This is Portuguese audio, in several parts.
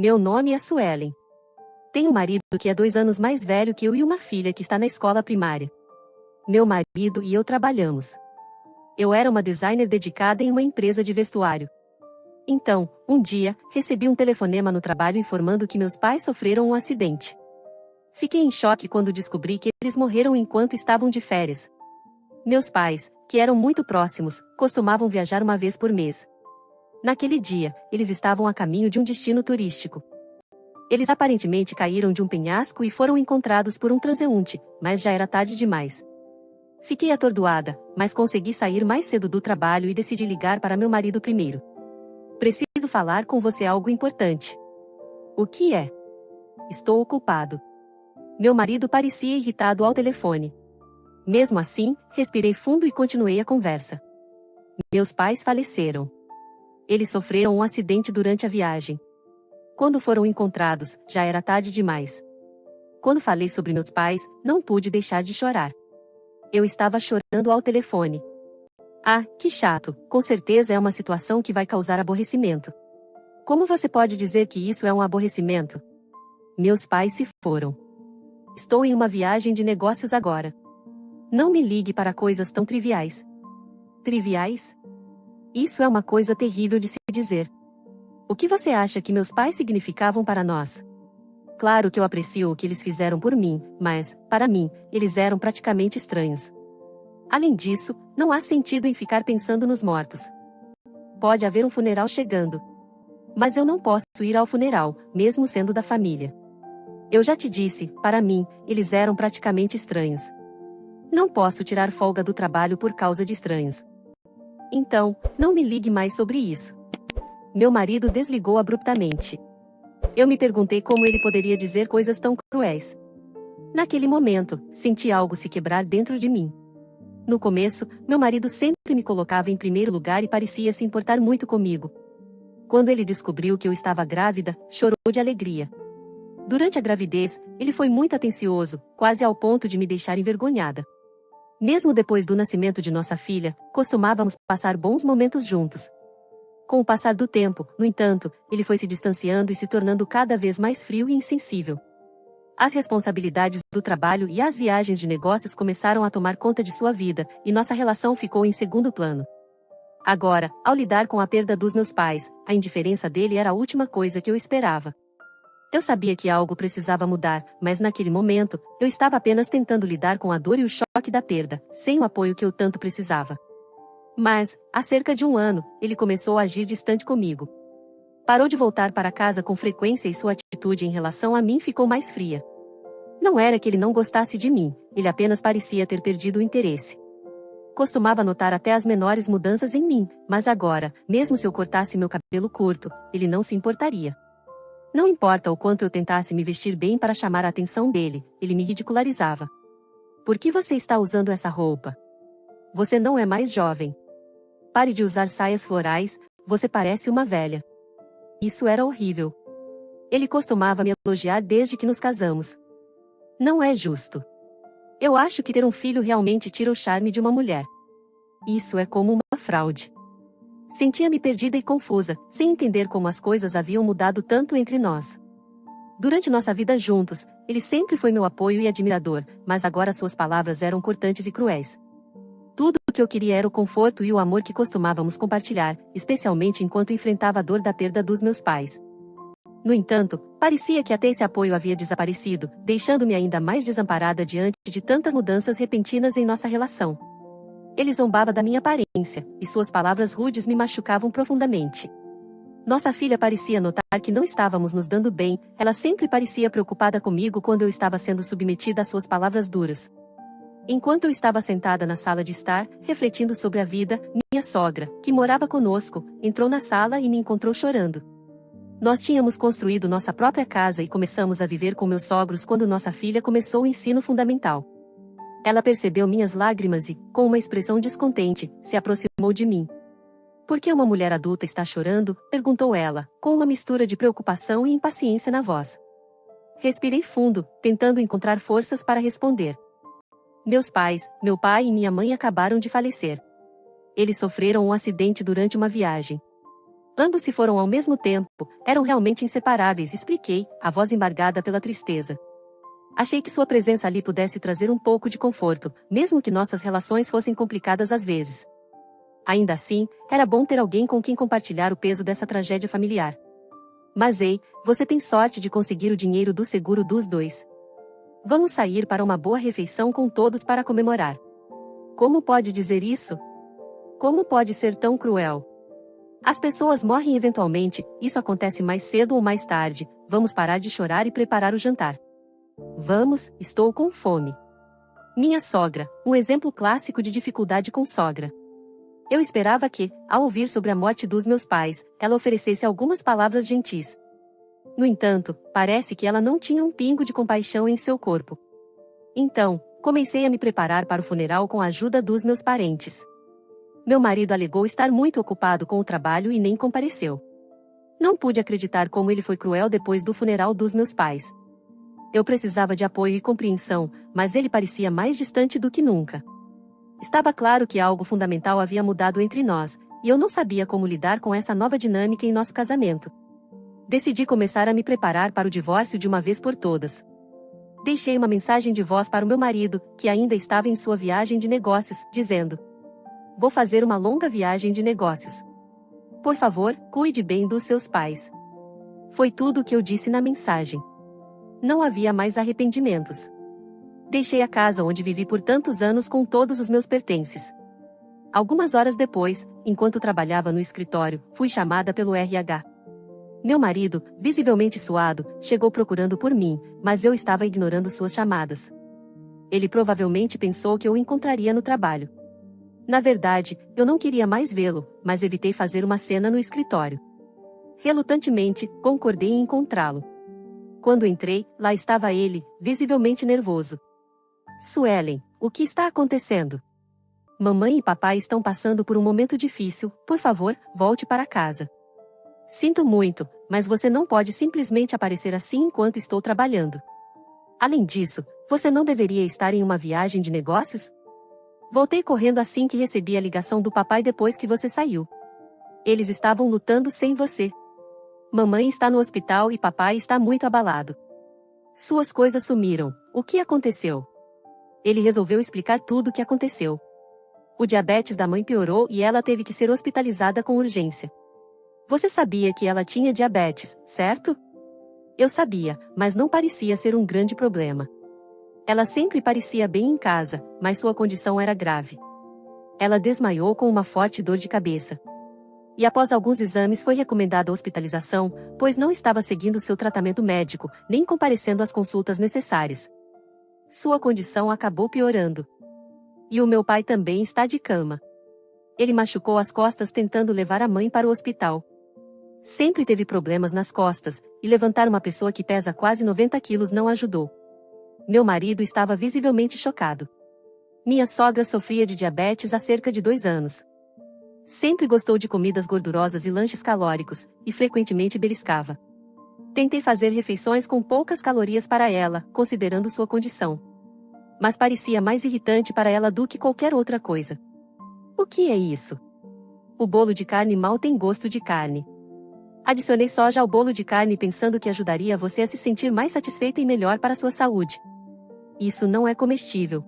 Meu nome é Suelen. Tenho um marido que é 2 anos mais velho que eu e uma filha que está na escola primária. Meu marido e eu trabalhamos. Eu era uma designer dedicada em uma empresa de vestuário. Então, um dia, recebi um telefonema no trabalho informando que meus pais sofreram um acidente. Fiquei em choque quando descobri que eles morreram enquanto estavam de férias. Meus pais, que eram muito próximos, costumavam viajar uma vez por mês. Naquele dia, eles estavam a caminho de um destino turístico. Eles aparentemente caíram de um penhasco e foram encontrados por um transeunte, mas já era tarde demais. Fiquei atordoada, mas consegui sair mais cedo do trabalho e decidi ligar para meu marido primeiro. Preciso falar com você algo importante. O que é? Estou ocupado. Meu marido parecia irritado ao telefone. Mesmo assim, respirei fundo e continuei a conversa. Meus pais faleceram. Eles sofreram um acidente durante a viagem. Quando foram encontrados, já era tarde demais. Quando falei sobre meus pais, não pude deixar de chorar. Eu estava chorando ao telefone. Ah, que chato, com certeza é uma situação que vai causar aborrecimento. Como você pode dizer que isso é um aborrecimento? Meus pais se foram. Estou em uma viagem de negócios agora. Não me ligue para coisas tão triviais. Triviais? Isso é uma coisa terrível de se dizer. O que você acha que meus pais significavam para nós? Claro que eu aprecio o que eles fizeram por mim, mas, para mim, eles eram praticamente estranhos. Além disso, não há sentido em ficar pensando nos mortos. Pode haver um funeral chegando. Mas eu não posso ir ao funeral, mesmo sendo da família. Eu já te disse, para mim, eles eram praticamente estranhos. Não posso tirar folga do trabalho por causa de estranhos. Então, não me ligue mais sobre isso. Meu marido desligou abruptamente. Eu me perguntei como ele poderia dizer coisas tão cruéis. Naquele momento, senti algo se quebrar dentro de mim. No começo, meu marido sempre me colocava em primeiro lugar e parecia se importar muito comigo. Quando ele descobriu que eu estava grávida, chorou de alegria. Durante a gravidez, ele foi muito atencioso, quase ao ponto de me deixar envergonhada. Mesmo depois do nascimento de nossa filha, costumávamos passar bons momentos juntos. Com o passar do tempo, no entanto, ele foi se distanciando e se tornando cada vez mais frio e insensível. As responsabilidades do trabalho e as viagens de negócios começaram a tomar conta de sua vida, e nossa relação ficou em segundo plano. Agora, ao lidar com a perda dos meus pais, a indiferença dele era a última coisa que eu esperava. Eu sabia que algo precisava mudar, mas naquele momento, eu estava apenas tentando lidar com a dor e o choque da perda, sem o apoio que eu tanto precisava. Mas, há cerca de 1 ano, ele começou a agir distante comigo. Parou de voltar para casa com frequência e sua atitude em relação a mim ficou mais fria. Não era que ele não gostasse de mim, ele apenas parecia ter perdido o interesse. Costumava notar até as menores mudanças em mim, mas agora, mesmo se eu cortasse meu cabelo curto, ele não se importaria. Não importa o quanto eu tentasse me vestir bem para chamar a atenção dele, ele me ridicularizava. Por que você está usando essa roupa? Você não é mais jovem. Pare de usar saias florais, você parece uma velha. Isso era horrível. Ele costumava me elogiar desde que nos casamos. Não é justo. Eu acho que ter um filho realmente tira o charme de uma mulher. Isso é como uma fraude. Sentia-me perdida e confusa, sem entender como as coisas haviam mudado tanto entre nós. Durante nossa vida juntos, ele sempre foi meu apoio e admirador, mas agora suas palavras eram cortantes e cruéis. Tudo o que eu queria era o conforto e o amor que costumávamos compartilhar, especialmente enquanto enfrentava a dor da perda dos meus pais. No entanto, parecia que até esse apoio havia desaparecido, deixando-me ainda mais desamparada diante de tantas mudanças repentinas em nossa relação. Ele zombava da minha aparência, e suas palavras rudes me machucavam profundamente. Nossa filha parecia notar que não estávamos nos dando bem, ela sempre parecia preocupada comigo quando eu estava sendo submetida às suas palavras duras. Enquanto eu estava sentada na sala de estar, refletindo sobre a vida, minha sogra, que morava conosco, entrou na sala e me encontrou chorando. Nós tínhamos construído nossa própria casa e começamos a viver com meus sogros quando nossa filha começou o ensino fundamental. Ela percebeu minhas lágrimas e, com uma expressão descontente, se aproximou de mim. Por que uma mulher adulta está chorando? Perguntou ela, com uma mistura de preocupação e impaciência na voz. Respirei fundo, tentando encontrar forças para responder. Meus pais, meu pai e minha mãe acabaram de falecer. Eles sofreram um acidente durante uma viagem. Ambos se foram ao mesmo tempo, eram realmente inseparáveis, expliquei, a voz embargada pela tristeza. Achei que sua presença ali pudesse trazer um pouco de conforto, mesmo que nossas relações fossem complicadas às vezes. Ainda assim, era bom ter alguém com quem compartilhar o peso dessa tragédia familiar. Mas ei, você tem sorte de conseguir o dinheiro do seguro dos dois. Vamos sair para uma boa refeição com todos para comemorar. Como pode dizer isso? Como pode ser tão cruel? As pessoas morrem eventualmente, isso acontece mais cedo ou mais tarde, vamos parar de chorar e preparar o jantar. Vamos, estou com fome. Minha sogra, um exemplo clássico de dificuldade com sogra. Eu esperava que, ao ouvir sobre a morte dos meus pais, ela oferecesse algumas palavras gentis. No entanto, parece que ela não tinha um pingo de compaixão em seu corpo. Então, comecei a me preparar para o funeral com a ajuda dos meus parentes. Meu marido alegou estar muito ocupado com o trabalho e nem compareceu. Não pude acreditar como ele foi cruel depois do funeral dos meus pais. Eu precisava de apoio e compreensão, mas ele parecia mais distante do que nunca. Estava claro que algo fundamental havia mudado entre nós, e eu não sabia como lidar com essa nova dinâmica em nosso casamento. Decidi começar a me preparar para o divórcio de uma vez por todas. Deixei uma mensagem de voz para o meu marido, que ainda estava em sua viagem de negócios, dizendo: "Vou fazer uma longa viagem de negócios. Por favor, cuide bem dos seus pais." Foi tudo o que eu disse na mensagem. Não havia mais arrependimentos. Deixei a casa onde vivi por tantos anos com todos os meus pertences. Algumas horas depois, enquanto trabalhava no escritório, fui chamada pelo RH. Meu marido, visivelmente suado, chegou procurando por mim, mas eu estava ignorando suas chamadas. Ele provavelmente pensou que eu o encontraria no trabalho. Na verdade, eu não queria mais vê-lo, mas evitei fazer uma cena no escritório. Relutantemente, concordei em encontrá-lo. Quando entrei, lá estava ele, visivelmente nervoso. "Suelen, o que está acontecendo? Mamãe e papai estão passando por um momento difícil, por favor, volte para casa." "Sinto muito, mas você não pode simplesmente aparecer assim enquanto estou trabalhando. Além disso, você não deveria estar em uma viagem de negócios?" "Voltei correndo assim que recebi a ligação do papai depois que você saiu. Eles estavam lutando sem você. Mamãe está no hospital e papai está muito abalado. Suas coisas sumiram, o que aconteceu?" Ele resolveu explicar tudo o que aconteceu. O diabetes da mãe piorou e ela teve que ser hospitalizada com urgência. "Você sabia que ela tinha diabetes, certo?" Eu sabia, mas não parecia ser um grande problema. Ela sempre parecia bem em casa, mas sua condição era grave. Ela desmaiou com uma forte dor de cabeça. E após alguns exames foi recomendada a hospitalização, pois não estava seguindo seu tratamento médico, nem comparecendo às consultas necessárias. Sua condição acabou piorando. E o meu pai também está de cama. Ele machucou as costas tentando levar a mãe para o hospital. Sempre teve problemas nas costas, e levantar uma pessoa que pesa quase 90 quilos não ajudou. Meu marido estava visivelmente chocado. Minha sogra sofria de diabetes há cerca de 2 anos. Sempre gostou de comidas gordurosas e lanches calóricos, e frequentemente beliscava. Tentei fazer refeições com poucas calorias para ela, considerando sua condição. Mas parecia mais irritante para ela do que qualquer outra coisa. "O que é isso? O bolo de carne mal tem gosto de carne." Adicionei soja ao bolo de carne pensando que ajudaria você a se sentir mais satisfeita e melhor para sua saúde. Isso não é comestível.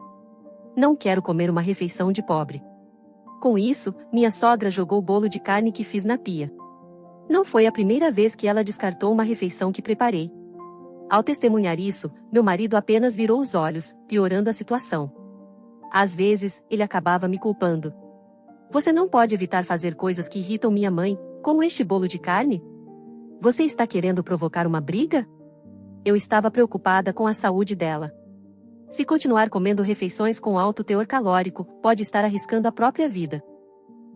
Não quero comer uma refeição de pobre. Com isso, minha sogra jogou o bolo de carne que fiz na pia. Não foi a primeira vez que ela descartou uma refeição que preparei. Ao testemunhar isso, meu marido apenas virou os olhos, piorando a situação. Às vezes, ele acabava me culpando. "Você não pode evitar fazer coisas que irritam minha mãe, como este bolo de carne? Você está querendo provocar uma briga?" Eu estava preocupada com a saúde dela. Se continuar comendo refeições com alto teor calórico, pode estar arriscando a própria vida.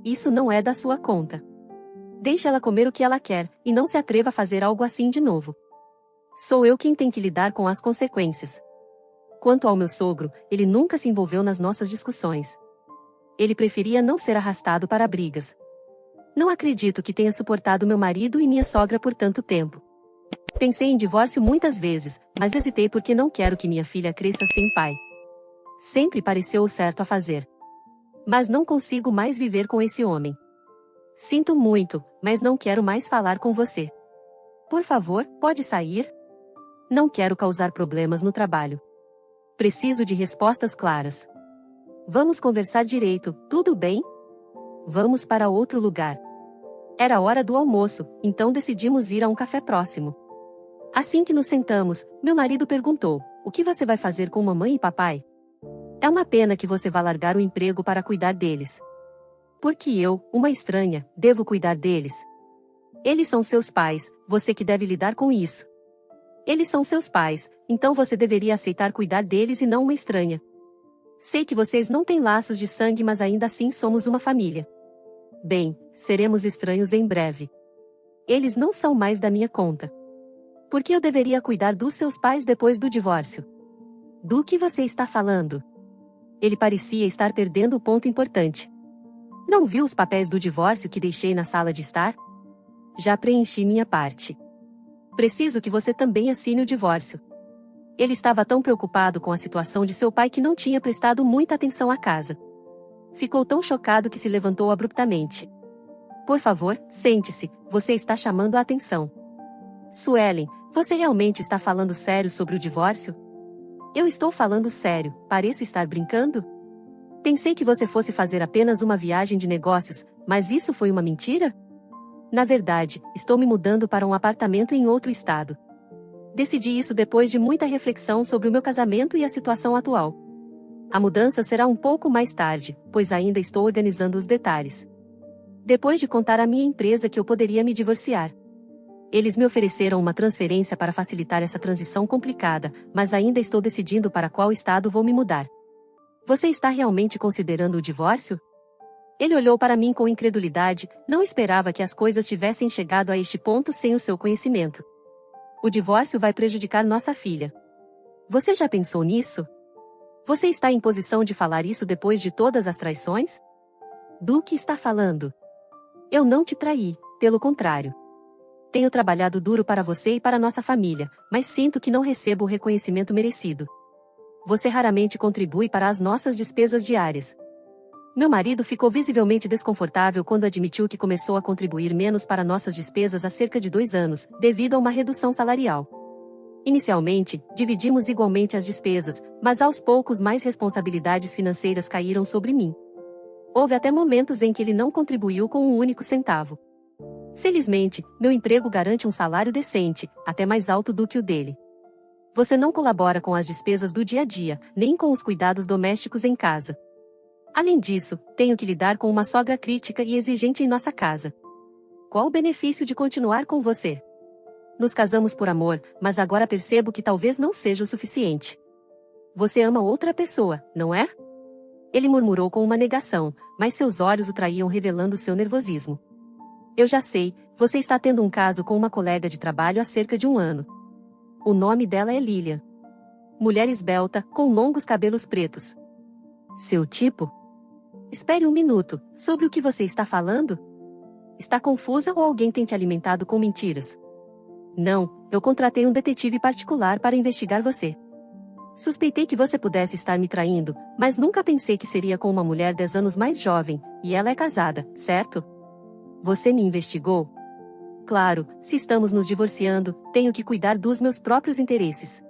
Isso não é da sua conta. Deixe ela comer o que ela quer, e não se atreva a fazer algo assim de novo. Sou eu quem tem que lidar com as consequências. Quanto ao meu sogro, ele nunca se envolveu nas nossas discussões. Ele preferia não ser arrastado para brigas. Não acredito que tenha suportado meu marido e minha sogra por tanto tempo. Pensei em divórcio muitas vezes, mas hesitei porque não quero que minha filha cresça sem pai. Sempre pareceu o certo a fazer. Mas não consigo mais viver com esse homem. Sinto muito, mas não quero mais falar com você. Por favor, pode sair? Não quero causar problemas no trabalho. Preciso de respostas claras. Vamos conversar direito, tudo bem? Vamos para outro lugar. Era hora do almoço, então decidimos ir a um café próximo. Assim que nos sentamos, meu marido perguntou: o que você vai fazer com mamãe e papai? É uma pena que você vá largar o emprego para cuidar deles. Porque eu, uma estranha, devo cuidar deles? Eles são seus pais, você que deve lidar com isso. Eles são seus pais, então você deveria aceitar cuidar deles e não uma estranha. Sei que vocês não têm laços de sangue, mas ainda assim somos uma família. Bem, seremos estranhos em breve. Eles não são mais da minha conta. Por que eu deveria cuidar dos seus pais depois do divórcio? Do que você está falando? Ele parecia estar perdendo o ponto importante. Não viu os papéis do divórcio que deixei na sala de estar? Já preenchi minha parte. Preciso que você também assine o divórcio. Ele estava tão preocupado com a situação de seu pai que não tinha prestado muita atenção à casa. Ficou tão chocado que se levantou abruptamente. Por favor, sente-se, você está chamando a atenção. Suelen, você realmente está falando sério sobre o divórcio? Eu estou falando sério, pareço estar brincando? Pensei que você fosse fazer apenas uma viagem de negócios, mas isso foi uma mentira? Na verdade, estou me mudando para um apartamento em outro estado. Decidi isso depois de muita reflexão sobre o meu casamento e a situação atual. A mudança será um pouco mais tarde, pois ainda estou organizando os detalhes. Depois de contar à minha empresa que eu poderia me divorciar. Eles me ofereceram uma transferência para facilitar essa transição complicada, mas ainda estou decidindo para qual estado vou me mudar. Você está realmente considerando o divórcio? Ele olhou para mim com incredulidade, não esperava que as coisas tivessem chegado a este ponto sem o seu conhecimento. O divórcio vai prejudicar nossa filha. Você já pensou nisso? Você está em posição de falar isso depois de todas as traições? Do que está falando? Eu não te traí, pelo contrário. Tenho trabalhado duro para você e para nossa família, mas sinto que não recebo o reconhecimento merecido. Você raramente contribui para as nossas despesas diárias. Meu marido ficou visivelmente desconfortável quando admitiu que começou a contribuir menos para nossas despesas há cerca de 2 anos, devido a uma redução salarial. Inicialmente, dividimos igualmente as despesas, mas aos poucos mais responsabilidades financeiras caíram sobre mim. Houve até momentos em que ele não contribuiu com um único centavo. Felizmente, meu emprego garante um salário decente, até mais alto do que o dele. Você não colabora com as despesas do dia a dia, nem com os cuidados domésticos em casa. Além disso, tenho que lidar com uma sogra crítica e exigente em nossa casa. Qual o benefício de continuar com você? Nos casamos por amor, mas agora percebo que talvez não seja o suficiente. Você ama outra pessoa, não é? Ele murmurou com uma negação, mas seus olhos o traíam, revelando seu nervosismo. Eu já sei, você está tendo um caso com uma colega de trabalho há cerca de 1 ano. O nome dela é Lilian. Mulher esbelta, com longos cabelos pretos. Seu tipo? Espere um minuto, sobre o que você está falando? Está confusa ou alguém tem te alimentado com mentiras? Não, eu contratei um detetive particular para investigar você. Suspeitei que você pudesse estar me traindo, mas nunca pensei que seria com uma mulher 10 anos mais jovem, e ela é casada, certo? Você me investigou? Claro, se estamos nos divorciando, tenho que cuidar dos meus próprios interesses.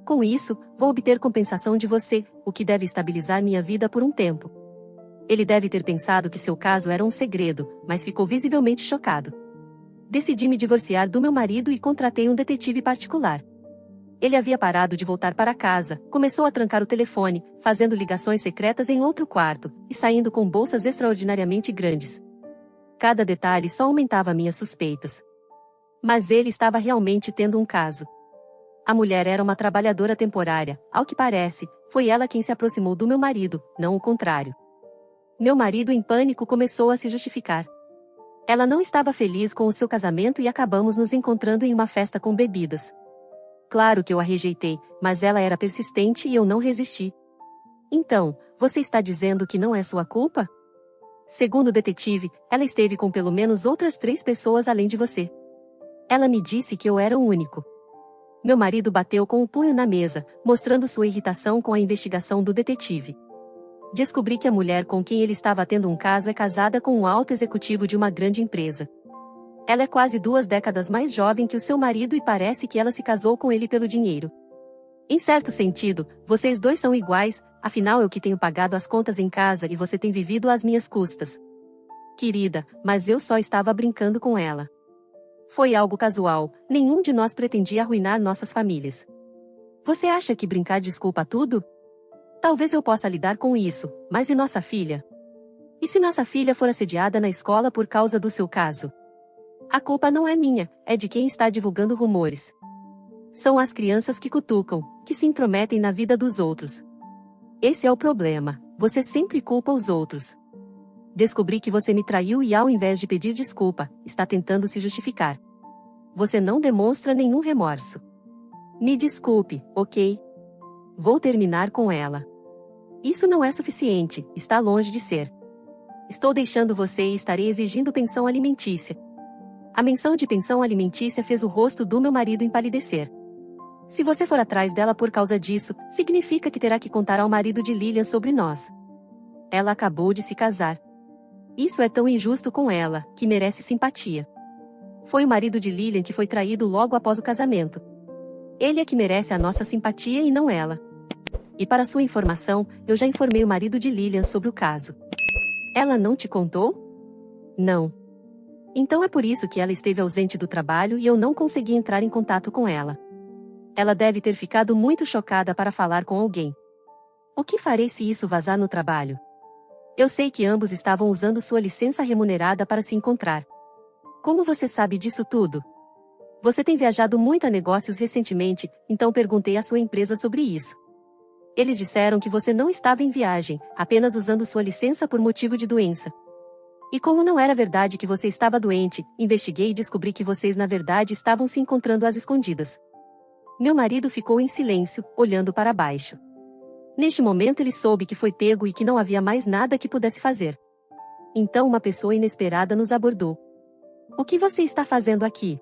Com isso, vou obter compensação de você, o que deve estabilizar minha vida por um tempo. Ele deve ter pensado que seu caso era um segredo, mas ficou visivelmente chocado. Decidi me divorciar do meu marido e contratei um detetive particular. Ele havia parado de voltar para casa, começou a trancar o telefone, fazendo ligações secretas em outro quarto, e saindo com bolsas extraordinariamente grandes. Cada detalhe só aumentava minhas suspeitas. Mas ele estava realmente tendo um caso. A mulher era uma trabalhadora temporária, ao que parece, foi ela quem se aproximou do meu marido, não o contrário. Meu marido, em pânico, começou a se justificar. Ela não estava feliz com o seu casamento e acabamos nos encontrando em uma festa com bebidas. Claro que eu a rejeitei, mas ela era persistente e eu não resisti. Então, você está dizendo que não é sua culpa? Segundo o detetive, ela esteve com pelo menos outras 3 pessoas além de você. Ela me disse que eu era o único. Meu marido bateu com o punho na mesa, mostrando sua irritação com a investigação do detetive. Descobri que a mulher com quem ele estava tendo um caso é casada com um alto executivo de uma grande empresa. Ela é quase 2 décadas mais jovem que o seu marido e parece que ela se casou com ele pelo dinheiro. Em certo sentido, vocês dois são iguais, afinal eu que tenho pagado as contas em casa e você tem vivido às minhas custas. Querida, mas eu só estava brincando com ela. Foi algo casual, nenhum de nós pretendia arruinar nossas famílias. Você acha que brincar desculpa tudo? Talvez eu possa lidar com isso, mas e nossa filha? E se nossa filha for assediada na escola por causa do seu caso? A culpa não é minha, é de quem está divulgando rumores. São as crianças que cutucam, que se intrometem na vida dos outros. Esse é o problema, você sempre culpa os outros. Descobri que você me traiu e ao invés de pedir desculpa, está tentando se justificar. Você não demonstra nenhum remorso. Me desculpe, ok? Vou terminar com ela. Isso não é suficiente, está longe de ser. Estou deixando você e estarei exigindo pensão alimentícia. A menção de pensão alimentícia fez o rosto do meu marido empalidecer. Se você for atrás dela por causa disso, significa que terá que contar ao marido de Lilian sobre nós. Ela acabou de se casar. Isso é tão injusto com ela, que merece simpatia. Foi o marido de Lilian que foi traído logo após o casamento. Ele é que merece a nossa simpatia e não ela. E para sua informação, eu já informei o marido de Lilian sobre o caso. Ela não te contou? Não. Então é por isso que ela esteve ausente do trabalho e eu não consegui entrar em contato com ela. Ela deve ter ficado muito chocada para falar com alguém. O que farei se isso vazar no trabalho? Eu sei que ambos estavam usando sua licença remunerada para se encontrar. Como você sabe disso tudo? Você tem viajado muito a negócios recentemente, então perguntei à sua empresa sobre isso. Eles disseram que você não estava em viagem, apenas usando sua licença por motivo de doença. E como não era verdade que você estava doente, investiguei e descobri que vocês na verdade estavam se encontrando às escondidas. Meu marido ficou em silêncio, olhando para baixo. Neste momento ele soube que foi pego e que não havia mais nada que pudesse fazer. Então uma pessoa inesperada nos abordou. O que você está fazendo aqui?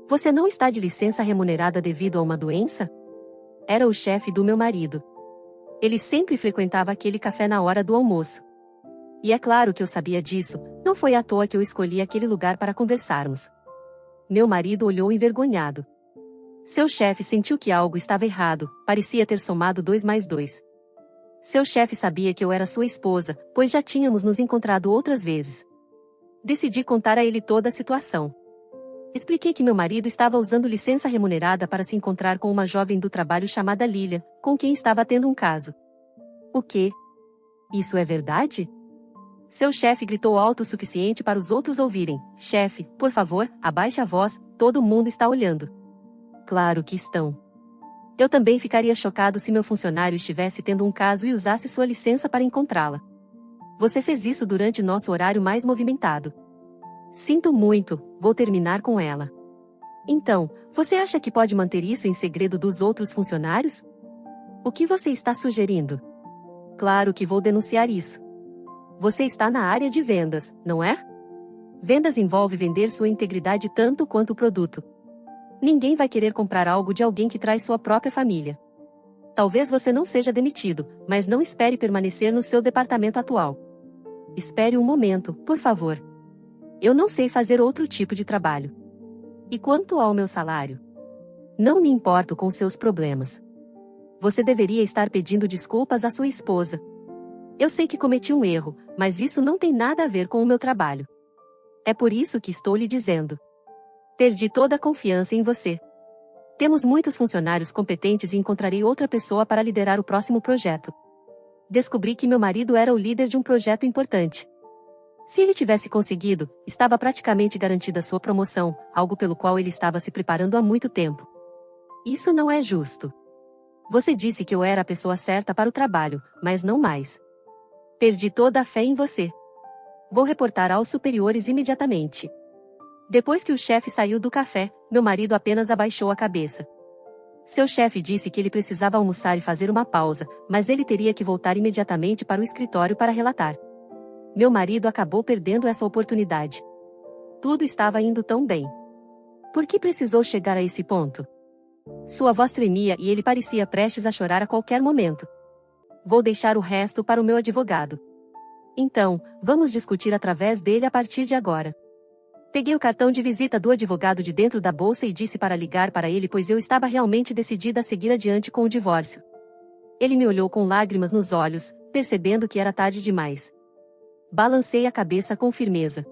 Você não está de licença remunerada devido a uma doença? Era o chefe do meu marido. Ele sempre frequentava aquele café na hora do almoço. E é claro que eu sabia disso, não foi à toa que eu escolhi aquele lugar para conversarmos. Meu marido olhou envergonhado. Seu chefe sentiu que algo estava errado, parecia ter somado 2 mais 2. Seu chefe sabia que eu era sua esposa, pois já tínhamos nos encontrado outras vezes. Decidi contar a ele toda a situação. Expliquei que meu marido estava usando licença remunerada para se encontrar com uma jovem do trabalho chamada Lilian, com quem estava tendo um caso. O quê? Isso é verdade? Seu chefe gritou alto o suficiente para os outros ouvirem. Chefe, por favor, abaixe a voz, todo mundo está olhando. Claro que estão. Eu também ficaria chocado se meu funcionário estivesse tendo um caso e usasse sua licença para encontrá-la. Você fez isso durante nosso horário mais movimentado. Sinto muito, vou terminar com ela. Então, você acha que pode manter isso em segredo dos outros funcionários? O que você está sugerindo? Claro que vou denunciar isso. Você está na área de vendas, não é? Vendas envolve vender sua integridade tanto quanto o produto. Ninguém vai querer comprar algo de alguém que traz sua própria família. Talvez você não seja demitido, mas não espere permanecer no seu departamento atual. Espere um momento, por favor. Eu não sei fazer outro tipo de trabalho. E quanto ao meu salário? Não me importo com seus problemas. Você deveria estar pedindo desculpas à sua esposa. Eu sei que cometi um erro, mas isso não tem nada a ver com o meu trabalho. É por isso que estou lhe dizendo. Perdi toda a confiança em você. Temos muitos funcionários competentes e encontrarei outra pessoa para liderar o próximo projeto. Descobri que meu marido era o líder de um projeto importante. Se ele tivesse conseguido, estava praticamente garantida sua promoção, algo pelo qual ele estava se preparando há muito tempo. Isso não é justo. Você disse que eu era a pessoa certa para o trabalho, mas não mais. Perdi toda a fé em você. Vou reportar aos superiores imediatamente. Depois que o chefe saiu do café, meu marido apenas abaixou a cabeça. Seu chefe disse que ele precisava almoçar e fazer uma pausa, mas ele teria que voltar imediatamente para o escritório para relatar. Meu marido acabou perdendo essa oportunidade. Tudo estava indo tão bem. Por que precisou chegar a esse ponto? Sua voz tremia e ele parecia prestes a chorar a qualquer momento. vou deixar o resto para o meu advogado. Então, vamos discutir através dele a partir de agora. Peguei o cartão de visita do advogado de dentro da bolsa e disse para ligar para ele, pois eu estava realmente decidida a seguir adiante com o divórcio. Ele me olhou com lágrimas nos olhos, percebendo que era tarde demais. Balancei a cabeça com firmeza.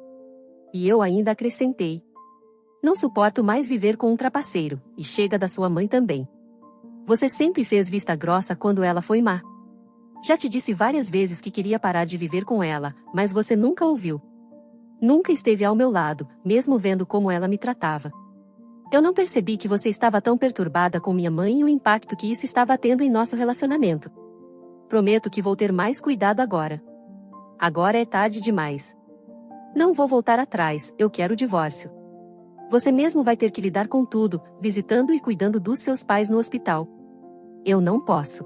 E eu ainda acrescentei: não suporto mais viver com um trapaceiro, e chega da sua mãe também. Você sempre fez vista grossa quando ela foi má. Já te disse várias vezes que queria parar de viver com ela, mas você nunca ouviu. Nunca esteve ao meu lado, mesmo vendo como ela me tratava. Eu não percebi que você estava tão perturbada com minha mãe e o impacto que isso estava tendo em nosso relacionamento. Prometo que vou ter mais cuidado agora. Agora é tarde demais. Não vou voltar atrás, eu quero o divórcio. Você mesmo vai ter que lidar com tudo, visitando e cuidando dos seus pais no hospital. Eu não posso.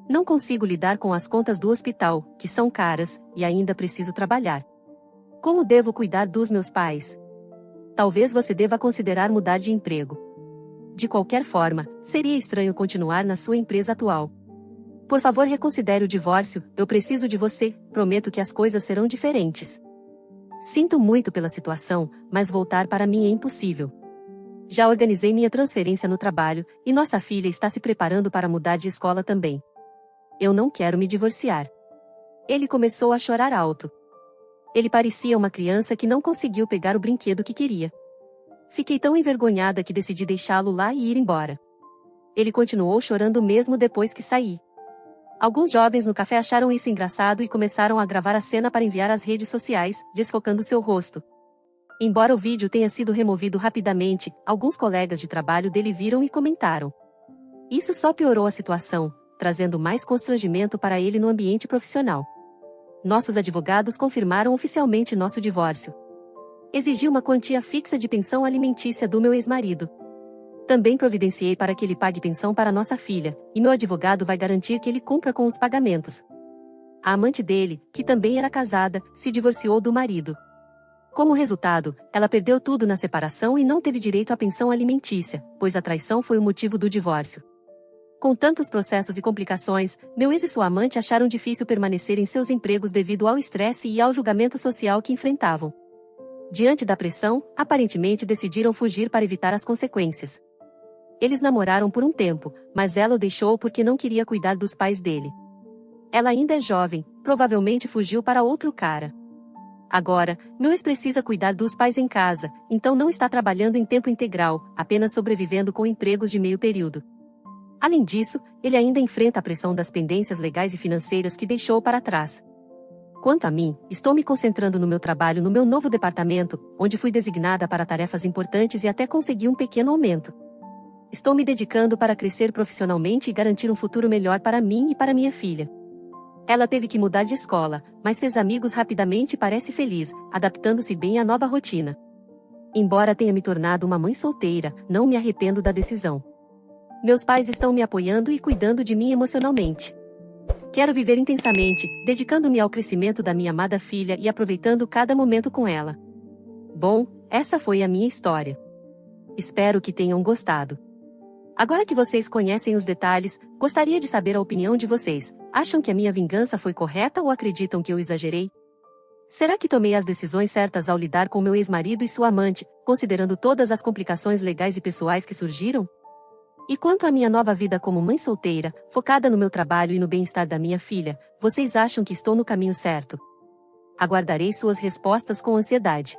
Não consigo lidar com as contas do hospital, que são caras, e ainda preciso trabalhar. Como devo cuidar dos meus pais? Talvez você deva considerar mudar de emprego. De qualquer forma, seria estranho continuar na sua empresa atual. Por favor, reconsidere o divórcio, eu preciso de você, prometo que as coisas serão diferentes. Sinto muito pela situação, mas voltar para mim é impossível. Já organizei minha transferência no trabalho, e nossa filha está se preparando para mudar de escola também. Eu não quero me divorciar. Ele começou a chorar alto. Ele parecia uma criança que não conseguiu pegar o brinquedo que queria. Fiquei tão envergonhada que decidi deixá-lo lá e ir embora. Ele continuou chorando mesmo depois que saí. Alguns jovens no café acharam isso engraçado e começaram a gravar a cena para enviar às redes sociais, desfocando seu rosto. Embora o vídeo tenha sido removido rapidamente, alguns colegas de trabalho dele viram e comentaram. Isso só piorou a situação, trazendo mais constrangimento para ele no ambiente profissional. Nossos advogados confirmaram oficialmente nosso divórcio. Exigi uma quantia fixa de pensão alimentícia do meu ex-marido. Também providenciei para que ele pague pensão para nossa filha, e meu advogado vai garantir que ele cumpra com os pagamentos. A amante dele, que também era casada, se divorciou do marido. Como resultado, ela perdeu tudo na separação e não teve direito à pensão alimentícia, pois a traição foi o motivo do divórcio. Com tantos processos e complicações, meu ex e sua amante acharam difícil permanecer em seus empregos devido ao estresse e ao julgamento social que enfrentavam. Diante da pressão, aparentemente decidiram fugir para evitar as consequências. Eles namoraram por um tempo, mas ela o deixou porque não queria cuidar dos pais dele. Ela ainda é jovem, provavelmente fugiu para outro cara. Agora, meu ex precisa cuidar dos pais em casa, então não está trabalhando em tempo integral, apenas sobrevivendo com empregos de meio período. Além disso, ele ainda enfrenta a pressão das pendências legais e financeiras que deixou para trás. Quanto a mim, estou me concentrando no meu trabalho no meu novo departamento, onde fui designada para tarefas importantes e até consegui um pequeno aumento. Estou me dedicando para crescer profissionalmente e garantir um futuro melhor para mim e para minha filha. Ela teve que mudar de escola, mas fez amigos rapidamente e parece feliz, adaptando-se bem à nova rotina. Embora tenha me tornado uma mãe solteira, não me arrependo da decisão. Meus pais estão me apoiando e cuidando de mim emocionalmente. Quero viver intensamente, dedicando-me ao crescimento da minha amada filha e aproveitando cada momento com ela. Bom, essa foi a minha história. Espero que tenham gostado. Agora que vocês conhecem os detalhes, gostaria de saber a opinião de vocês. Acham que a minha vingança foi correta ou acreditam que eu exagerei? Será que tomei as decisões certas ao lidar com meu ex-marido e sua amante, considerando todas as complicações legais e pessoais que surgiram? E quanto à minha nova vida como mãe solteira, focada no meu trabalho e no bem-estar da minha filha, vocês acham que estou no caminho certo? Aguardarei suas respostas com ansiedade.